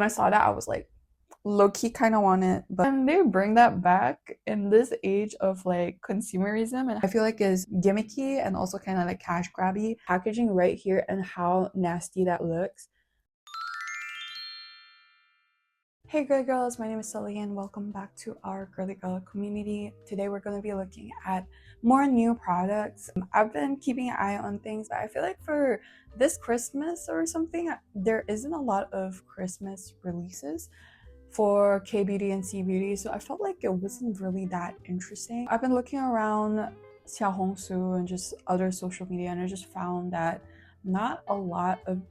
When I saw that, I was like, low-key kind of want it. But when they bring that back in this age of like consumerism, and I feel like is gimmicky and also kind of like cash grabby. Packaging right here and how nasty that looks. Hey girly girls, my name is SYLLIEPIE and welcome back to our girly girl community. Today we're going to be looking at more new products. I've been keeping an eye on things, but I feel like for this Christmas or something, there isn't a lot of Christmas releases for kbeauty and cbeauty, so I felt like it wasn't really that interesting. I've been looking around Xiaohongshu and just other social media, and I just found that not a lot of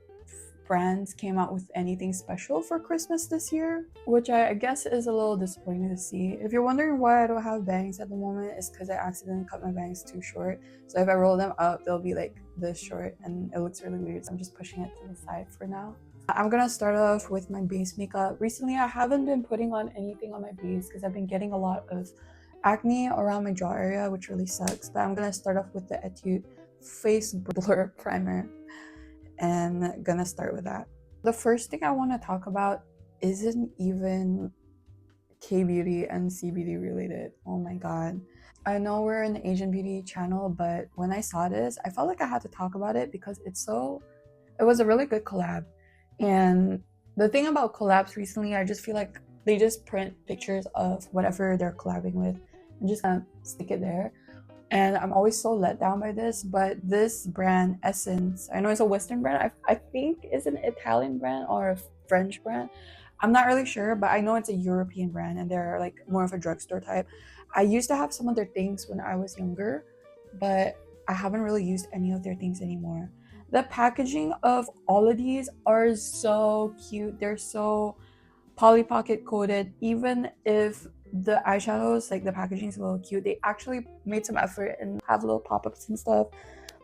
brands came out with anything special for Christmas this year, which I guess is a little disappointing to see. If you're wondering why I don't have bangs at the moment, it's because I accidentally cut my bangs too short. So if I roll them up, they'll be like this short and it looks really weird. So I'm just pushing it to the side for now. I'm gonna start off with my base makeup. Recently, I haven't been putting on anything on my base because I've been getting a lot of acne around my jaw area, which really sucks. But I'm gonna start off with the Etude Face Blur Primer. And gonna start with that. The first thing I want to talk about isn't even kbeauty and cbeauty related. Oh my god. I know we're an Asian beauty channel, but when I saw this, I felt like I had to talk about it because it was a really good collab. And the thing about collabs recently, I just feel like they just print pictures of whatever they're collabing with and just kind of stick it there. And I'm always so let down by this, but this brand, Essence, I know it's a Western brand. I think it's an Italian brand or a French brand. I'm not really sure, but I know it's a European brand and they're like more of a drugstore type. I used to have some of their things when I was younger, but I haven't really used any of their things anymore. The packaging of all of these are so cute. They're so Polly Pocket coated. Even if the eyeshadows, like the packaging is a little cute, they actually made some effort and have little pop-ups and stuff.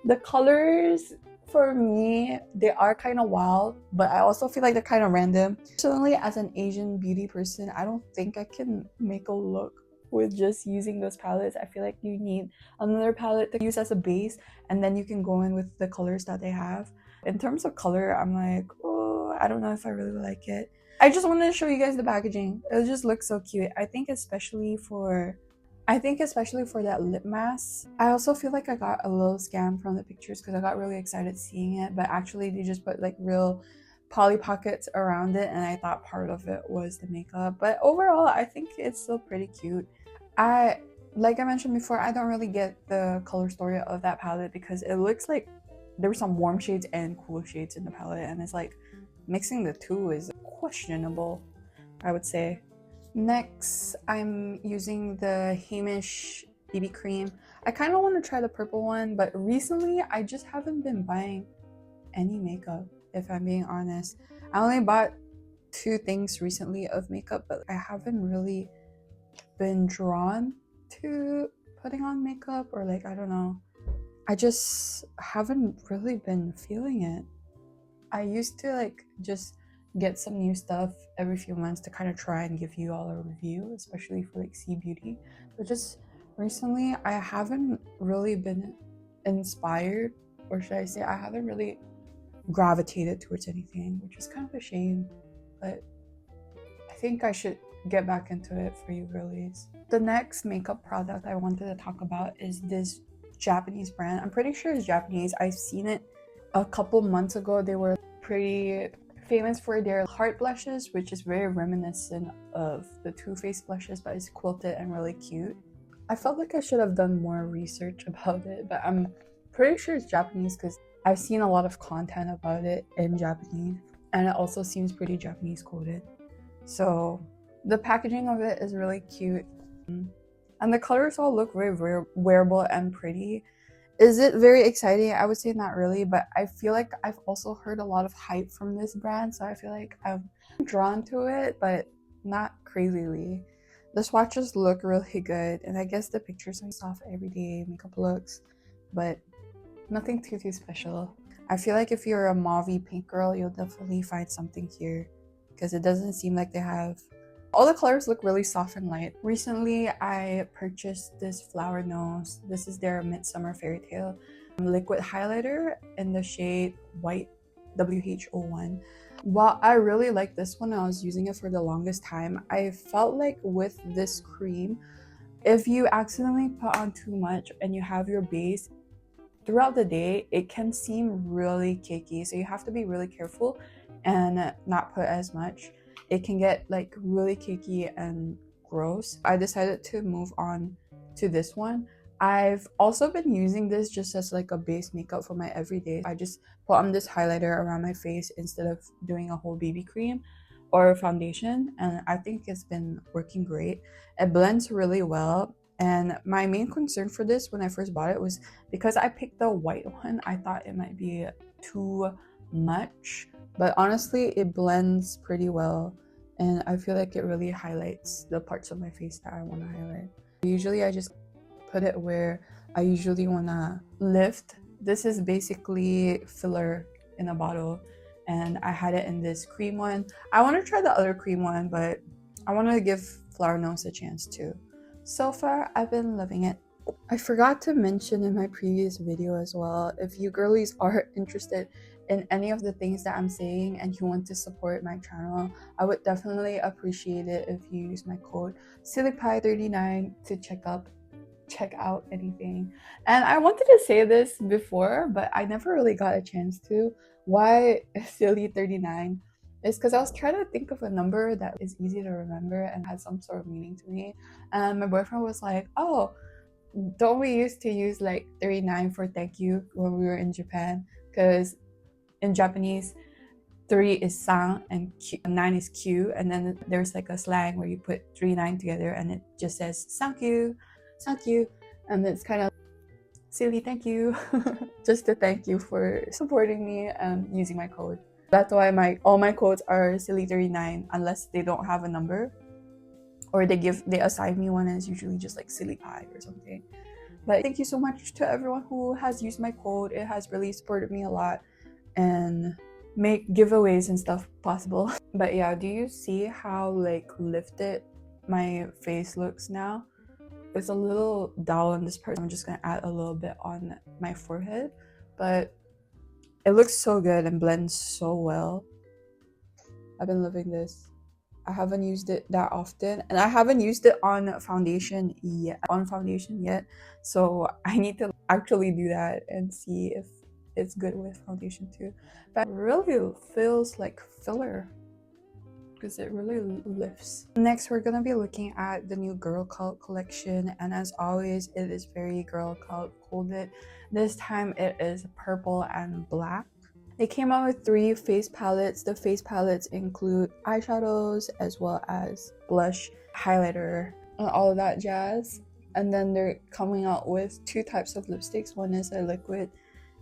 The colors, for me, they are kind of wild, but I also feel like they're kind of random. Personally, as an Asian beauty person, I don't think I can make a look with just using those palettes. I feel like you need another palette to use as a base, and then you can go in with the colors that they have. In terms of color, I'm like, oh, I don't know if I really like it. I just wanted to show you guys the packaging. It just looks so cute. I think especially for that lip mask. I also feel like I got a little scam from the pictures because I got really excited seeing it, but actually they just put like real Polly Pockets around it, and I thought part of it was the makeup. But overall, I think it's still pretty cute. Like I mentioned before, I don't really get the color story of that palette because it looks like there were some warm shades and cool shades in the palette, and it's like mixing the two is questionable, I would say. Next, I'm using the Hamish BB cream. I kind of want to try the purple one, but recently I just haven't been buying any makeup, if I'm being honest. I only bought 2 things recently of makeup, but I haven't really been drawn to putting on makeup, or like, I don't know. I just haven't really been feeling it. I used to like just get some new stuff every few months to kind of try and give you all a review, especially for like cbeauty. But just recently, I haven't really been inspired, or should I say, I haven't really gravitated towards anything, which is kind of a shame. But I think I should get back into it for you girlies. The next makeup product I wanted to talk about is this Japanese brand. I'm pretty sure it's Japanese. I've seen it a couple months ago. They were pretty famous for their heart blushes, which is very reminiscent of the Too Faced blushes, but it's quilted and really cute. I felt like I should have done more research about it, but I'm pretty sure it's Japanese because I've seen a lot of content about it in Japanese, and it also seems pretty Japanese coded. So the packaging of it is really cute, and the colors all look very wearable and pretty. Is it very exciting? I would say not really, but I feel like I've also heard a lot of hype from this brand, so I feel like I'm drawn to it, but not crazily. The swatches look really good, and I guess the pictures are soft everyday makeup looks, but nothing too special. I feel like if you're a mauvey pink girl, you'll definitely find something here because it doesn't seem like they have... All the colors look really soft and light. Recently, I purchased this FlowerKnows. This is their Midsummer Fairy Tale liquid highlighter in the shade White WH01. While I really like this one, I was using it for the longest time. I felt like with this cream, if you accidentally put on too much and you have your base throughout the day, it can seem really cakey. So you have to be really careful and not put as much. It can get like really cakey and gross. I decided to move on to this one. I've also been using this just as like a base makeup for my everyday. I just put on this highlighter around my face instead of doing a whole BB cream or foundation, and I think it's been working great. It blends really well, and my main concern for this when I first bought it was because I picked the white one. I thought it might be too much, but honestly it blends pretty well, and I feel like it really highlights the parts of my face that I want to highlight. Usually I just put it where I usually want to lift. This is basically filler in a bottle, and I had it in this cream one. I want to try the other cream one, but I want to give FlowerKnows a chance too. So far I've been loving it. I forgot to mention in my previous video as well, if you girlies are interested in any of the things that I'm saying and you want to support my channel, I would definitely appreciate it if you use my code SYLLIEPIE39 to check out anything. And I wanted to say this before, but I never really got a chance to. Why Silly39 is because I was trying to think of a number that is easy to remember and has some sort of meaning to me, and my boyfriend was like, oh, don't we used to use like 39 for thank you when we were in Japan, because in Japanese 3 is san and 9 is q, and then there's like a slang where you put 3 9 together and it just says thank you, and it's kind of silly thank you just to thank you for supporting me and using my code. That's why all my codes are silly39 unless they don't have a number, or they assign me one, and it's usually just like SYLLIEPIE or something. But thank you so much to everyone who has used my code. It has really supported me a lot and make giveaways and stuff possible. But yeah, do you see how like lifted my face looks now? It's a little dull on this part. I'm just gonna add a little bit on my forehead, but it looks so good and blends so well. I've been loving this. I haven't used it that often, and I haven't used it on foundation yet, so I need to actually do that and see if it's good with foundation too. But it really feels like filler because it really lifts. Next, we're gonna be looking at the new Girlcult collection, and as always, it is very Girlcult coded. This time it is purple and black. They came out with 3 face palettes. The face palettes include eyeshadows as well as blush, highlighter, and all of that jazz. And then they're coming out with 2 types of lipsticks. One is a liquid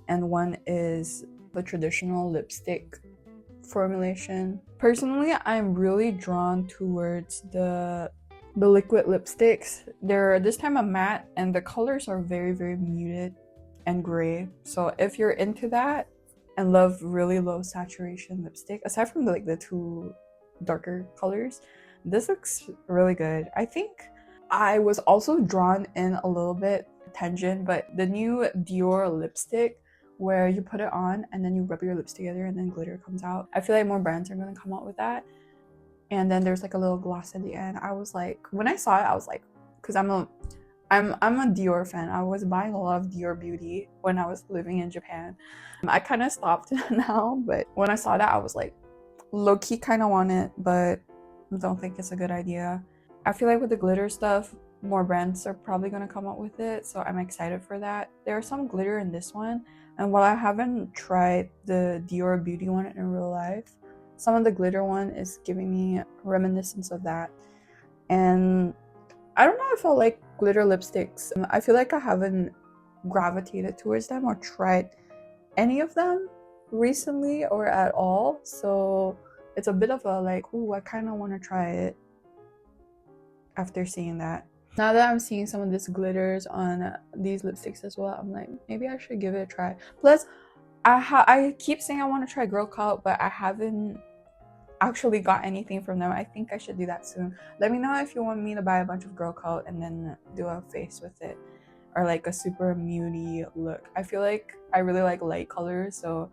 and one is the traditional lipstick formulation. Personally, I'm really drawn towards the liquid lipsticks. They're this time a matte, and the colors are very, very muted and gray. So if you're into that and love really low saturation lipstick, aside from the 2 darker colors, this looks really good. I think I was also drawn in a little bit tangent, but the new Dior lipstick where you put it on and then you rub your lips together and then glitter comes out. I feel like more brands are gonna come out with that. And then there's like a little gloss at the end. I was like, when I saw it, I was like, because I'm a Dior fan. I was buying a lot of Dior beauty when I was living in Japan. I kind of stopped now, but when I saw that, I was like, low-key kind of want it, but don't think it's a good idea. I feel like with the glitter stuff, more brands are probably going to come out with it, so I'm excited for that. There's some glitter in this one, and while I haven't tried the Dior beauty one in real life, some of the glitter one is giving me reminiscence of that. And I don't know if I like glitter lipsticks. I feel like I haven't gravitated towards them or tried any of them recently or at all, so it's a bit of a like, ooh, I kind of want to try it after seeing that. Now that I'm seeing some of this glitters on these lipsticks as well, I'm like, maybe I should give it a try. Plus, I keep saying I want to try Girlcult, but I haven't actually got anything from them. I think I should do that soon. Let me know if you want me to buy a bunch of Girlcult and then do a face with it, or like a super mudey look. I feel like I really like light colors, so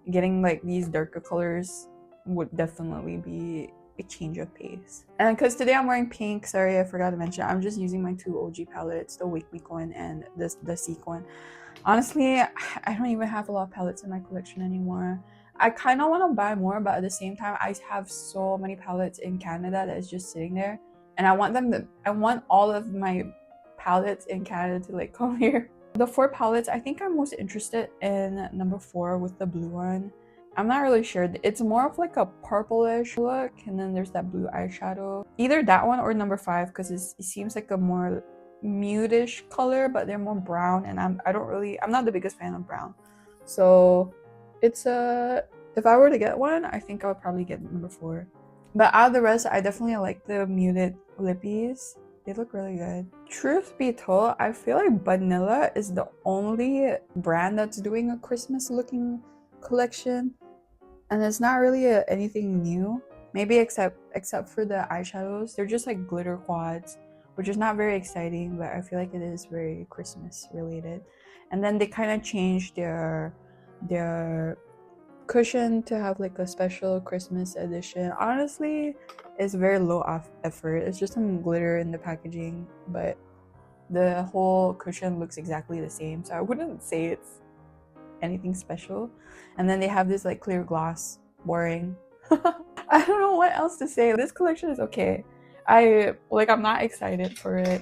getting like these darker colors would definitely be a change of pace. And because today I'm wearing pink, sorry I forgot to mention, I'm just using my two OG palettes, the Wake Me one and the Seek one. Honestly, I don't even have a lot of palettes in my collection anymore. I kind of want to buy more, but at the same time, I have so many palettes in Canada that is just sitting there, and I want all of my palettes in Canada to like come here. The 4 palettes, I think I'm most interested in number 4 with the blue one. I'm not really sure. It's more of like a purplish look, and then there's that blue eyeshadow. Either that one or number 5, because it seems like a more mutish color, but they're more brown, and I'm not the biggest fan of brown. So it's if I were to get one, I think I would probably get number 4. But out of the rest, I definitely like the muted lippies. They look really good. Truth be told, I feel like Banila is the only brand that's doing a Christmas looking collection, and it's not really anything new. Maybe except for the eyeshadows. They're just like glitter quads, which is not very exciting, but I feel like it is very Christmas related. And then they kind of changed their cushion to have like a special Christmas edition. Honestly, it's very low effort. It's just some glitter in the packaging, but the whole cushion looks exactly the same, so I wouldn't say it's anything special. And then they have this like clear gloss. Boring. I don't know what else to say. This collection is okay. I'm not excited for it.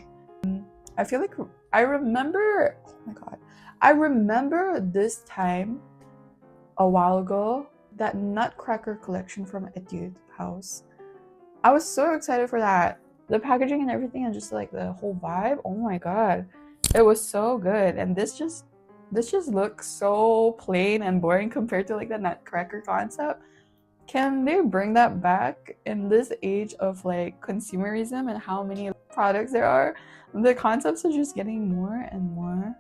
I feel like I remember, oh my god, I remember this time a while ago, that Nutcracker collection from Etude House. I was so excited for that. The packaging and everything, and just like the whole vibe, oh my god, it was so good. And this just looks so plain and boring compared to like the Nutcracker concept. Can they bring that back in this age of like consumerism and how many products there are? The concepts are just getting more and more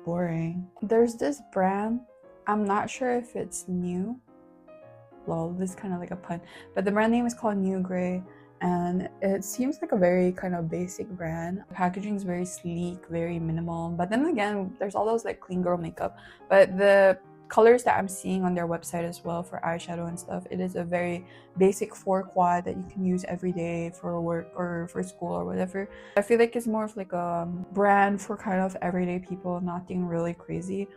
boring. There's this brand, I'm not sure if it's new. Lol, this is kind of like a pun, but the brand name is called New Grey, and it seems like a very kind of basic brand. The packaging is very sleek, very minimal, but then again, there's all those like clean girl makeup. But the colors that I'm seeing on their website as well for eyeshadow and stuff, it is a very basic 4 quad that you can use every day for work or for school or whatever. I feel like it's more of like a brand for kind of everyday people, nothing really crazy.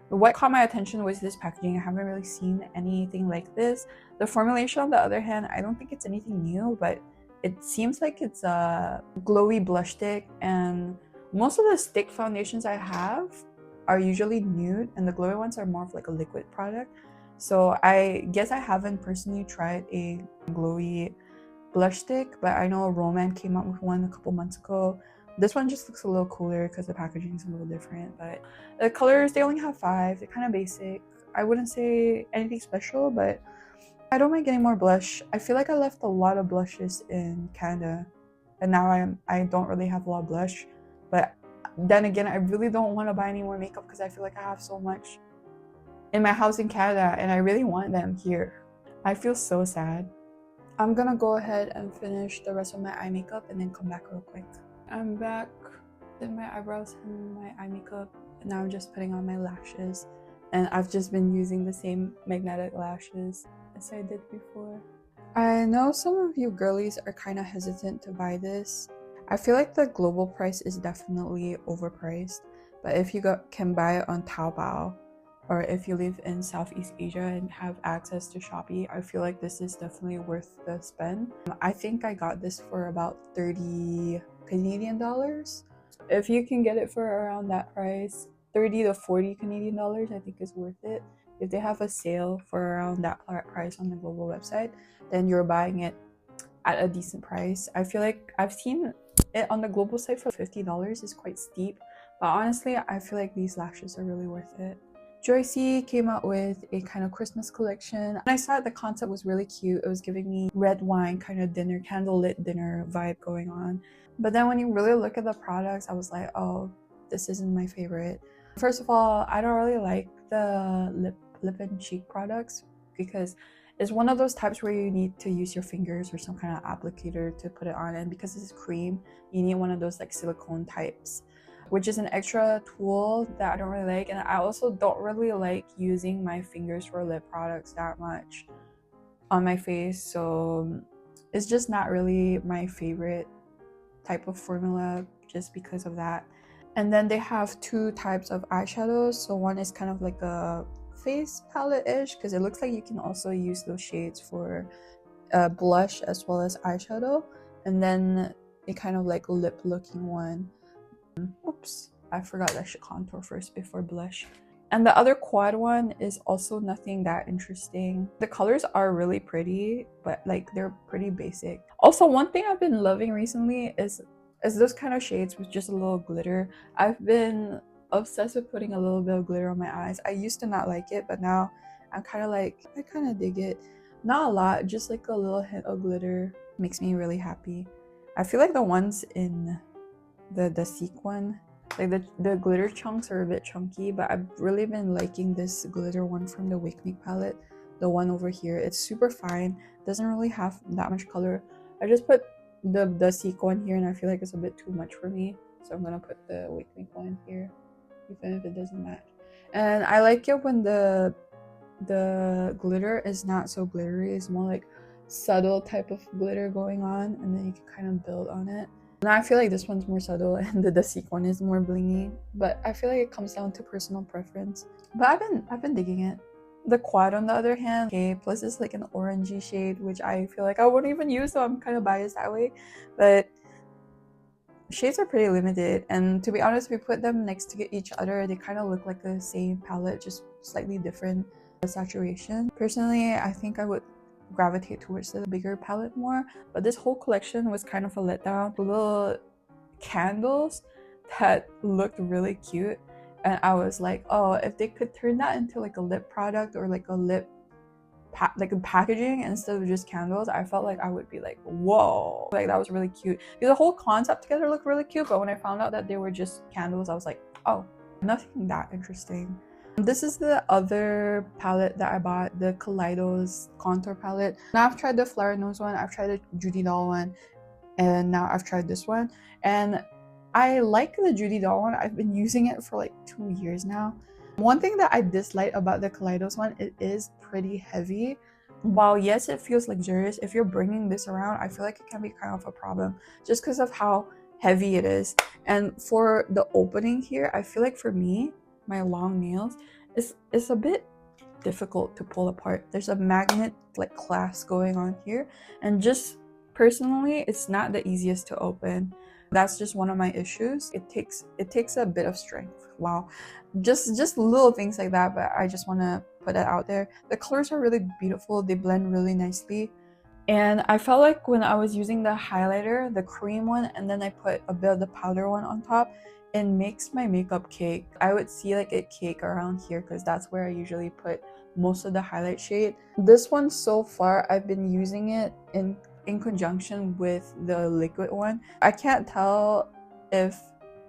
What caught my attention was this packaging. I haven't really seen anything like this. The formulation, on the other hand, I don't think it's anything new, but it seems like it's a glowy blush stick, and most of the stick foundations I have are usually nude, and the glowy ones are more of like a liquid product. So I guess I haven't personally tried a glowy blush stick, but I know Roman came out with one a couple months ago. This one just looks a little cooler because the packaging is a little different, but the colors, they only have 5. They're kind of basic. I wouldn't say anything special, but I don't mind getting more blush. I feel like I left a lot of blushes in Canada, and now I don't really have a lot of blush. But then again, I really don't want to buy any more makeup because I feel like I have so much in my house in Canada, and I really want them here. I feel so sad. I'm gonna go ahead and finish the rest of my eye makeup and then come back real quick. I'm back, did my eyebrows and my eye makeup, and now I'm just putting on my lashes. And I've just been using the same magnetic lashes as I did before. I know some of you girlies are kind of hesitant to buy this. I feel like the global price is definitely overpriced, but if you can buy it on Taobao, or if you live in Southeast Asia and have access to Shopee, I feel like this is definitely worth the spend. I think I got this for about 30 Canadian dollars. If you can get it for around that price, 30 to 40 Canadian dollars, I think is worth it. If they have a sale for around that price on the global website, then you're buying it at a decent price. I feel like I've seen it on the global site for $50 is quite steep, but honestly, I feel like these lashes are really worth it. JOYC came out with a kind of Christmas collection. When I saw it, the concept was really cute. It was giving me red wine kind of dinner, candlelit dinner vibe going on. But then when you really look at the products, I was like, oh, this isn't my favorite. First of all, I don't really like the lip and cheek products because it's one of those types where you need to use your fingers or some kind of applicator to put it on. And because it's cream, you need one of those like silicone types, which is an extra tool that I don't really like. And I also don't really like using my fingers for lip products that much. on my face, so it's just not really my favorite type of formula just because of that. And then they have two types of eyeshadows. So one is kind of like a face palette-ish, because it looks like you can also use those shades for blush as well as eyeshadow. And then a kind of like lip looking one. Oops, I forgot I should contour first before blush. And the other quad one is also nothing that interesting. The colors are really pretty, but like they're pretty basic. Also, one thing I've been loving recently is those kind of shades with just a little glitter. I've been obsessed with putting a little bit of glitter on my eyes. I used to not like it, but now I'm kind of like, I kind of dig it. Not a lot, just like a little hint of glitter makes me really happy. I feel like the ones in the sequin, like the glitter chunks are a bit chunky, but I've really been liking this glitter one from the Wake Me palette, the one over here. It's super fine, doesn't really have that much color. I just put the sequin here and I feel like it's a bit too much for me, so I'm gonna put the Wake Me one here, even if it doesn't match. And I like it when the glitter is not so glittery, it's more like subtle type of glitter going on, and then you can kind of build on it. Now I feel like this one's more subtle and the sequin is more blingy, but I feel like it comes down to personal preference. But I've been digging it. The quad on the other hand, okay, plus it's like an orangey shade, which I feel like I wouldn't even use, so I'm kind of biased that way. But shades are pretty limited, and to be honest, if we put them next to each other, they kind of look like the same palette, just slightly different saturation. Personally, I think I would gravitate towards the bigger palette more, but this whole collection was kind of a letdown. The little candles that looked really cute, and I was like, oh, if they could turn that into like a lip product or like a lip like a packaging instead of just candles, I felt like I would be like, whoa, like that was really cute. The whole concept together looked really cute, but when I found out that they were just candles, I was like, oh, nothing that interesting. This is the other palette that I bought, the Kaleidos contour palette. Now I've tried the FlowerKnows one, I've tried the Judy Doll one, and now I've tried this one. And I like the Judy Doll one. I've been using it for like 2 years now. One thing that I dislike about the Kaleidos one, it is pretty heavy. While yes, it feels luxurious, if you're bringing this around, I feel like it can be kind of a problem just because of how heavy it is. And for the opening here, I feel like for me, my long nails, it's a bit difficult to pull apart. There's a magnet like clasp going on here, and just personally, it's not the easiest to open. That's just one of my issues. It takes a bit of strength. Wow, just little things like that, but I just want to put it out there. The colors are really beautiful, they blend really nicely. And I felt like when I was using the highlighter, the cream one, and then I put a bit of the powder one on top, it makes my makeup cake. I would see like it cake around here because that's where I usually put most of the highlight shade. This one so far, I've been using it in conjunction with the liquid one. I can't tell if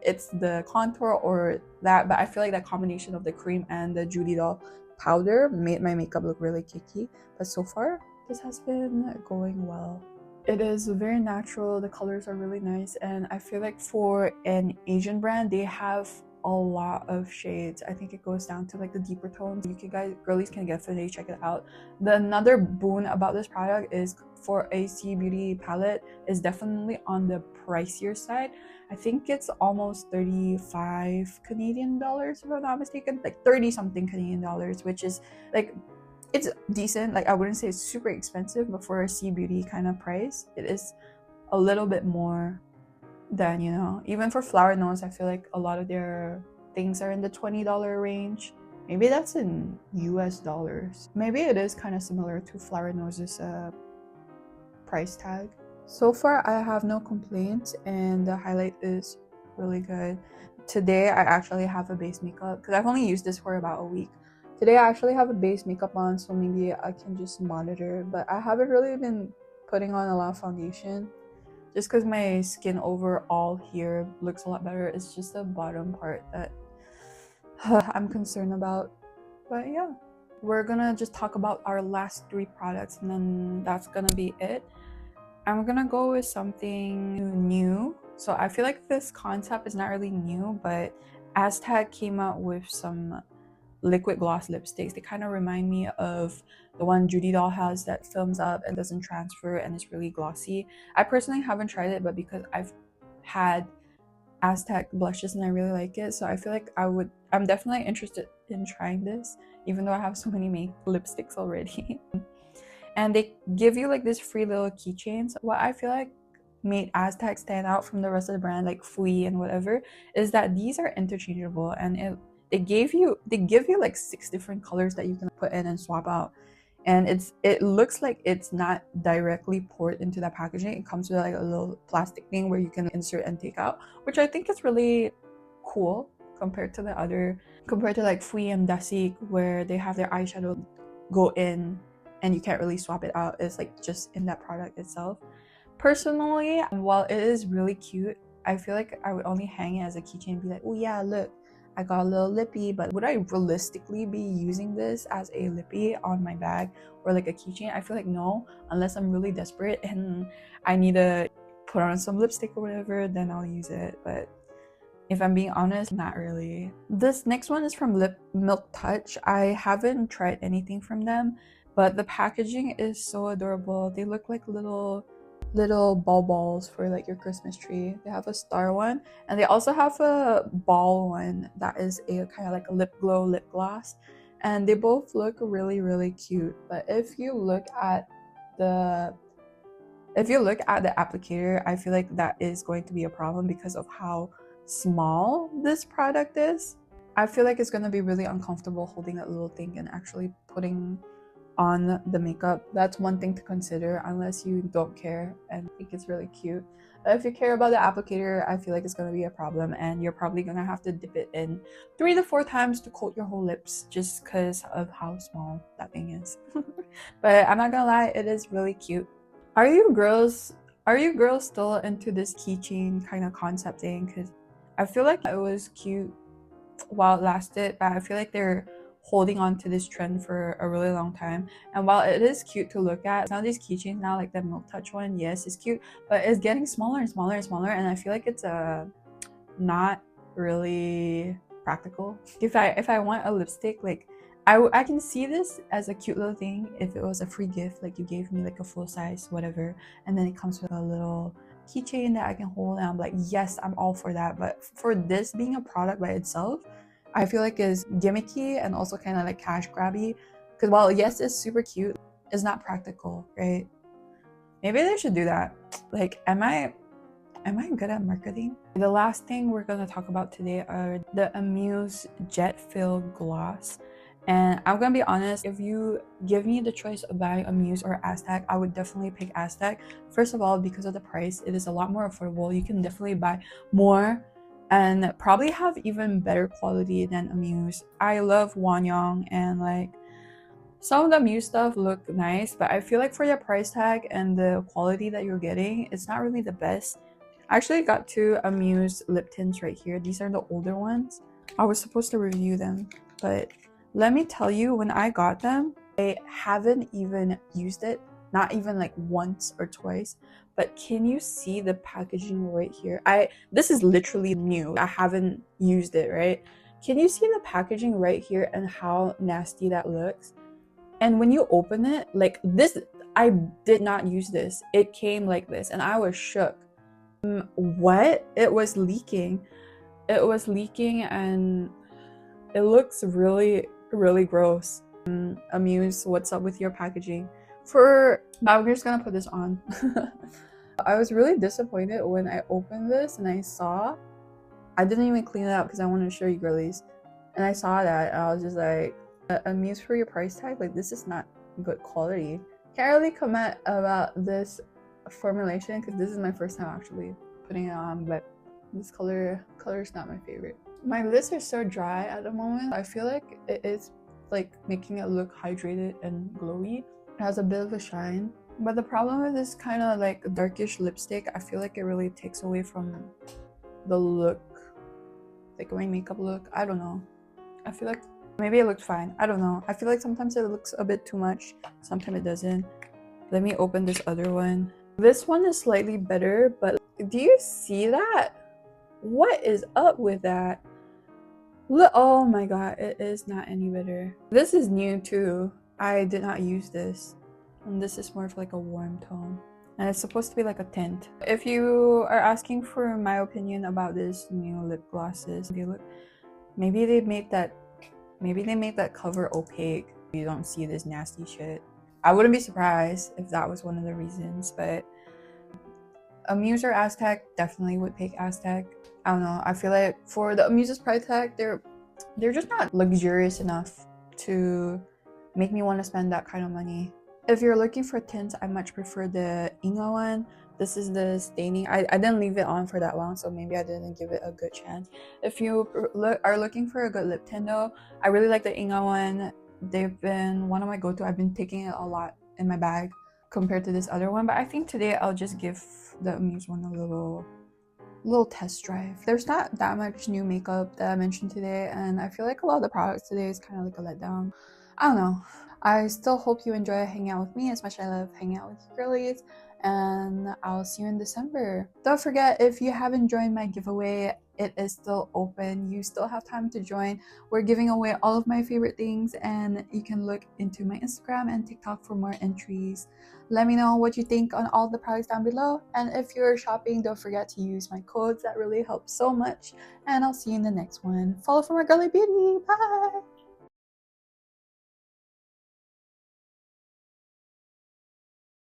it's the contour or that, but I feel like that combination of the cream and the Judy Doll powder made my makeup look really cakey. But so far, this has been going well. It is very natural, the colors are really nice, and I feel like for an Asian brand, they have a lot of shades. I think it goes down to like the deeper tones. You guys, girlies can definitely check it out. The another boon about this product is for a cbeauty palette is definitely on the pricier side. I think it's almost 35 Canadian dollars if I'm not mistaken, like 30 something Canadian dollars, which is like, it's decent. Like I wouldn't say it's super expensive, but for a cbeauty kind of price, it is a little bit more than, you know, even for FlowerKnows, I feel like a lot of their things are in the $20 range. Maybe that's in US dollars. Maybe it is kind of similar to FlowerKnows' price tag. So far, I have no complaints, and the highlight is really good. Today, I actually have a base makeup because I've only used this for about a week. Today I actually have a base makeup on, so maybe I can just monitor, but I haven't really been putting on a lot of foundation just because my skin overall here looks a lot better. It's just the bottom part that I'm concerned about. But yeah, we're gonna just talk about our last 3 products and then that's gonna be it. I'm gonna go with something new. So I feel like this concept is not really new, but Aztec came out with some liquid gloss lipsticks. They kind of remind me of the one Judy Doll has that films up and doesn't transfer and is really glossy. I personally haven't tried it, but because I've had Aztec blushes and I really like it, so I feel like I'm definitely interested in trying this, even though I have so many lipsticks already. And they give you like this free little keychains. What I feel like made Aztec stand out from the rest of the brand, like Fui and whatever, is that these are interchangeable, and they give you like 6 different colors that you can put in and swap out. And it looks like it's not directly poured into the packaging. It comes with like a little plastic thing where you can insert and take out, which I think is really cool compared to like Fui and Dasik, where they have their eyeshadow go in and you can't really swap it out. It's like just in that product itself. Personally, while it is really cute, I feel like I would only hang it as a keychain and be like, oh yeah, look, I got a little lippy. But would I realistically be using this as a lippy on my bag or like a keychain? I feel like no, unless I'm really desperate and I need to put on some lipstick or whatever, then I'll use it. But if I'm being honest, not really. This next one is from Milk Touch. I haven't tried anything from them, but the packaging is so adorable. They look like little balls for like your Christmas tree. They have a star one, and they also have a ball one that is a kind of like a lip glow lip gloss, and they both look really cute. But if you look at the applicator, I feel like that is going to be a problem because of how small this product is. I feel like it's going to be really uncomfortable holding that little thing and actually putting on the makeup. That's one thing to consider unless you don't care and think it's really cute. But if you care about the applicator, I feel like it's going to be a problem, and you're probably going to have to dip it in 3 to 4 times to coat your whole lips just because of how small that thing is. But I'm not gonna lie, it is really cute. Are you girls still into this keychain kind of concept thing? Because I feel like it was cute while it lasted, but I feel like they're holding on to this trend for a really long time. And while it is cute to look at, some of these keychains now, like the Milk Touch one, yes, it's cute, but it's getting smaller and smaller and smaller, and I feel like it's not really practical. If I want a lipstick, like I can see this as a cute little thing if it was a free gift, like you gave me like a full size whatever, and then it comes with a little keychain that I can hold, and I'm like, yes, I'm all for that. But for this being a product by itself, I feel like is gimmicky and also kind of like cash grabby, because while yes, it's super cute, it's not practical, right? Maybe they should do that. Like, am I good at marketing? The last thing we're gonna talk about today are the Amuse Jet Fill Gloss. And I'm gonna be honest, if you give me the choice of buying Amuse or Aztec, I would definitely pick Aztec. First of all, because of the price, it is a lot more affordable. You can definitely buy more and probably have even better quality than Amuse. I love OliveYoung, and like some of the Amuse stuff look nice, but I feel like for your price tag and the quality that you're getting, it's not really the best. I actually got 2 Amuse lip tints right here. These are the older ones. I was supposed to review them, but let me tell you, when I got them, I haven't even used it, not even like once or twice. But can you see the packaging right here? This is literally new. I haven't used it, right? Can you see the packaging right here and how nasty that looks? And when you open it, like this, I did not use this. It came like this and I was shook. What? It was leaking. It was leaking and it looks really gross. Amuse, what's up with your packaging? I'm just gonna put this on. I was really disappointed when I opened this and I didn't even clean it up because I wanted to show you girlies, and I saw that and I was just like, Amuse, for your price tag, like this is not good quality. Can't really comment about this formulation because this is my first time actually putting it on, but this color is not my favorite. My lips are so dry at the moment. I feel like it is like making it look hydrated and glowy. It has a bit of a shine, but the problem with this kind of like darkish lipstick, I feel like it really takes away from the look, like my makeup look. I don't know. I feel like maybe it looked fine. I don't know. I feel like sometimes it looks a bit too much, sometimes it doesn't. Let me open this other one. This one is slightly better, but do you see that? What is up with that? Oh my god, it is not any better. This is new too. I did not use this. And this is more of like a warm tone. And it's supposed to be like a tint. If you are asking for my opinion about this new lip glosses, maybe they made that cover opaque. You don't see this nasty shit. I wouldn't be surprised if that was one of the reasons, but Amuse or Aztec, definitely would pick Aztec. I don't know. I feel like for the Amuse's price tag, they're just not luxurious enough to make me want to spend that kind of money. If you're looking for tints, I much prefer the Inga one. This is the staining. I didn't leave it on for that long, so maybe I didn't give it a good chance. If you are looking for a good lip tint though, I really like the Inga one. They've been one of my go-to. I've been taking it a lot in my bag compared to this other one, but I think today I'll just give the Amuse one a little test drive. There's not that much new makeup that I mentioned today, and I feel like a lot of the products today is kind of like a letdown. I don't know. I still hope you enjoy hanging out with me as much as I love hanging out with you girlies, and I'll see you in December. Don't forget, if you haven't joined my giveaway, it is still open. You still have time to join. We're giving away all of my favorite things, and you can look into my Instagram and TikTok for more entries. Let me know what you think on all the products down below, and if you're shopping, don't forget to use my codes. That really helps so much, and I'll see you in the next one. Follow for more girly beauty. Bye!